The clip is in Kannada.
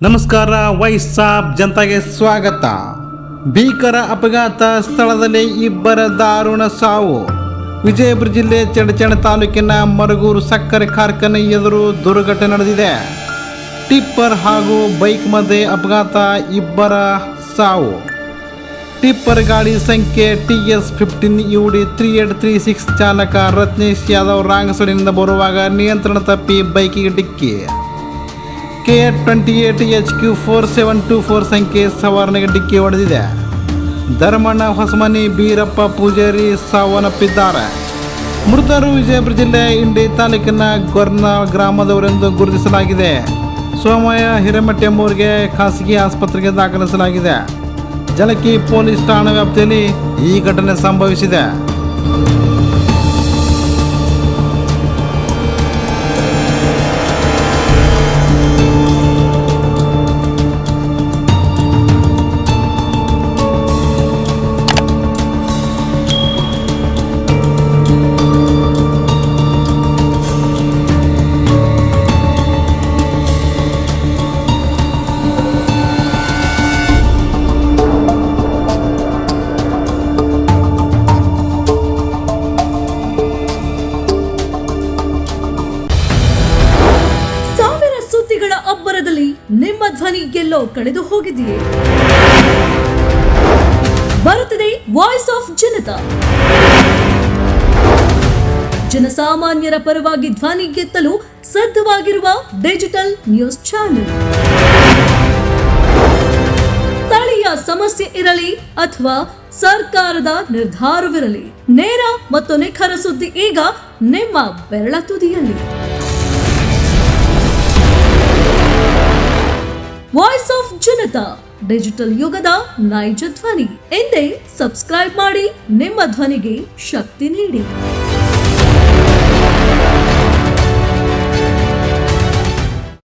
ನಮಸ್ಕಾರ. ವಾಯ್ಸ್ ಆಫ್ ಜನತಾಗೆ ಸ್ವಾಗತ. ಭೀಕರ ಅಪಘಾತ, ಸ್ಥಳದಲ್ಲಿ ಇಬ್ಬರ ದಾರುಣ ಸಾವು. ವಿಜಯಪುರ ಜಿಲ್ಲೆ ಚಡಚಣ ತಾಲೂಕಿನ ಮರಗೂರು ಸಕ್ಕರೆ ಕಾರ್ಖಾನೆ ಎದುರು ದುರ್ಘಟನೆ ನಡೆದಿದೆ. ಟಿಪ್ಪರ್ ಹಾಗೂ ಬೈಕ್ ಮಧ್ಯೆ ಅಪಘಾತ, ಇಬ್ಬರ ಸಾವು. ಟಿಪ್ಪರ್ ಗಾಡಿ ಸಂಖ್ಯೆ TS15 UD 3836 ಚಾಲಕ ರತ್ನೇಶ್ ಯಾದವ್ ರಾಂಗ್ ಸೈಡಿನಿಂದ ಬರುವಾಗ ನಿಯಂತ್ರಣ ತಪ್ಪಿ ಬೈಕಿಗೆ ಡಿಕ್ಕಿ. K28 HQ 4724 ಸಂಖ್ಯೆ ಸವಾರನಿಗೆ ಡಿಕ್ಕಿ ಹೊಡೆದಿದೆ. ಧರ್ಮಣ್ಣ ಹೊಸಮನಿ, ಬೀರಪ್ಪ ಪೂಜಾರಿ ಸಾವನ್ನಪ್ಪಿದ್ದಾರೆ. ಮೃತರು ವಿಜಯಪುರ ಜಿಲ್ಲೆ ಇಂಡಿ ತಾಲೂಕಿನ ಗೊರ್ನಾಳ್ ಗ್ರಾಮದವರೆಂದು ಗುರುತಿಸಲಾಗಿದೆ. ಸೋಮಯ್ಯ ಹಿರೇಮಠ ಎಂಬುವರಿಗೆ ಖಾಸಗಿ ಆಸ್ಪತ್ರೆಗೆ ದಾಖಲಿಸಲಾಗಿದೆ. ಜಲಕಿ ಪೊಲೀಸ್ ಠಾಣಾ ವ್ಯಾಪ್ತಿಯಲ್ಲಿ ಈ ಘಟನೆ ಸಂಭವಿಸಿದೆ. ಅಬ್ಬರದಲ್ಲಿ ನಿಮ್ಮ ಧ್ವನಿ ಎಲ್ಲೋ ಕಳೆದು ಹೋಗಿದೆಯೇ? ಬರುತ್ತಿದೆ ವಾಯ್ಸ್ ಆಫ್ ಜನತಾ. ಜನಸಾಮಾನ್ಯರ ಪರವಾಗಿ ಧ್ವನಿ ಎತ್ತಲು ಸಿದ್ಧವಾಗಿರುವ ಡಿಜಿಟಲ್ ನ್ಯೂಸ್ ಚಾನೆಲ್. ಸ್ಥಳೀಯ ಸಮಸ್ಯೆ ಇರಲಿ ಅಥವಾ ಸರ್ಕಾರದ ನಿರ್ಧಾರವಿರಲಿ, ನೇರ ಮತ್ತು ನಿಖರ ಸುದ್ದಿ ಈಗ ನಿಮ್ಮ ಬೆರಳ ತುದಿಯಲ್ಲಿ. ವಾಯ್ಸ್ ಆಫ್ ಜನತಾ, ಡಿಜಿಟಲ್ ಯುಗದ ನೈಜ ಧ್ವನಿ. ಎಂದೇ ಸಬ್ಸ್ಕ್ರೈಬ್ ಮಾಡಿ, ನಿಮ್ಮ ಧ್ವನಿಗೆ ಶಕ್ತಿ ನೀಡಿ.